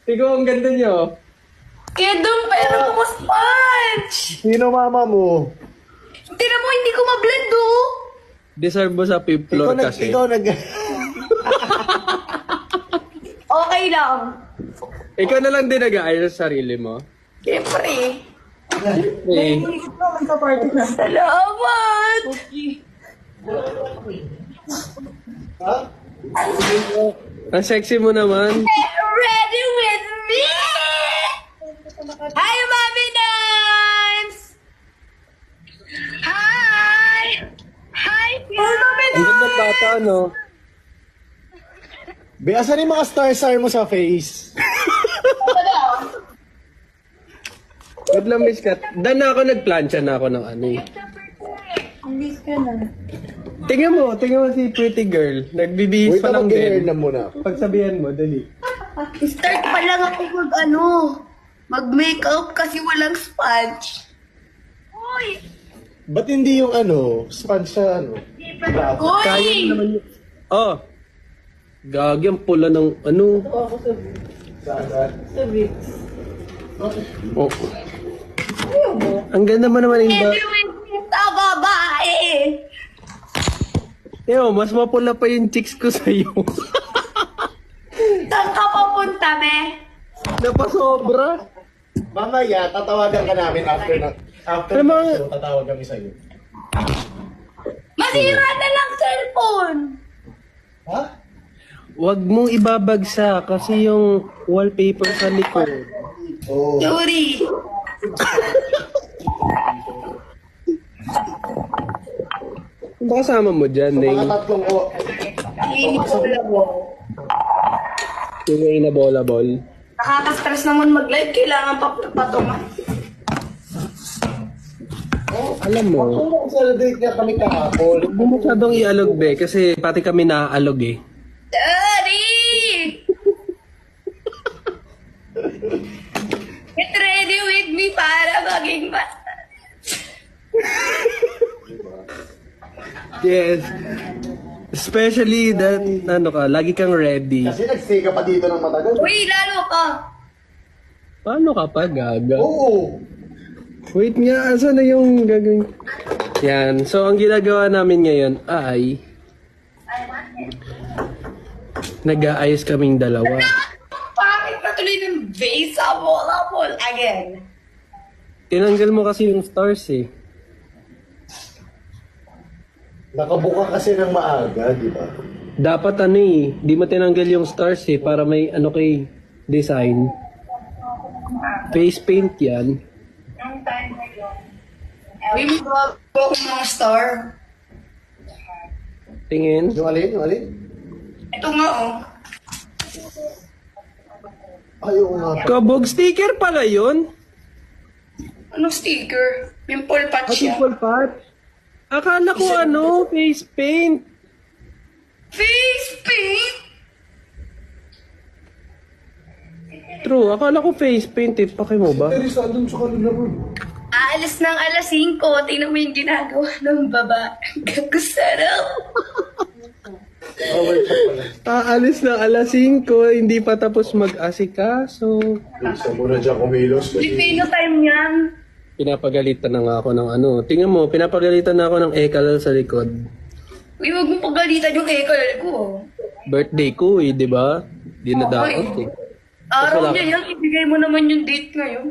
Ikaw ang ganda niyo. Edong, pero mo sponge! Sino mama mo? Tira mo, hindi ko mablend, oh! Deserve mo sa fifth floor kasi. Ikaw nag... Okay lang. Ikaw na lang din nag-aayos sa sarili mo. Siyempre. Eh, Salamat! Ha? ang sexy mo naman. Ready with me? Hi, Mami Nance! Hi! Hi, Mami Ang ganda bata, no? Be, asan yung mga star mo sa face? Good lang, Miss Kat. Dan na ako, nagplansya na ako ng ano eh. Hindi ka na. Tingnan mo si pretty girl. Nagbibihis Wait pa na lang mag-hair din. na muna. Pagsabihan mo, dali. Start pa lang ako mag-makeup kasi walang sponge. Uy! Ba't hindi yung sponge sa Kaya Uy! naman yun. Oh. Gagi, ang pula ng ano. Oh. Ang ganda mo naman yung Ready with me sa babae! Yo, mas mapula pa yung chicks ko sa'yo. Saan ka papunta, be? Napasobra. Mamaya, tatawagan ka namin after Ano mga... the show, tatawag kami sa'yo. Masira na lang cellphone! Ha? Huwag mong ibabagsak kasi yung wallpaper sa likod. Oo. Sorry. Ano ba kasama mo dyan, Neng? Mga tatlong Hindi ko labo. Yung na bola-ball. Nakaka-stress naman mag-live. Kailangan patungan. Alam mo, Kung celebrate niya kami kahapon. huwag mo masyadong ialog, be, kasi pati kami naaalog eh. Daddy! Get ready with me para maging Yes. Especially that, lagi kang ready. Kasi nag-stay ka pa dito ng matagal. Uy, lalo ka! Paano ka pa, gaga? Oo. Wait nga, asa na yung gagawin? Yan. So, ang ginagawa namin ngayon ay nag-aayos kaming dalawa. Bakit natuloy ng base sa volleyball again? Tinanggal mo kasi yung stars eh. Nakabuka kasi ng maaga, di ba? Dapat di mo tinanggal yung stars eh, para may kay design. Face paint yan. Uy, magbago akong mga star. Tingin. Yung alin? Yung alin? Ito nga, oh. Ayaw nga. Kabog sticker pala yun. Anong sticker? Pimple patch At siya. full part. Akala ko face paint. Face paint? True, akala ko face paint eh. Paki mo ba? Pero sa doon sa kanila mo. Aalis ng alas 5. Tingnan mo yung ginagawa ng baba. Gagusarap. Away ka pala. Aalis na alas 5, hindi pa tapos mag-asikaso. Isa mo na dyan kumilos. Filipino time yan. Pinapagalitan na nga ako ng Tingnan mo, pinapagalitan na ako ng ekal sa likod. Uy, huwag mo pagalitan yung ekal ko. Birthday ko di ba? Di na dapat eh. Araw Wala niya yan. Ibigay mo naman yung date ngayon.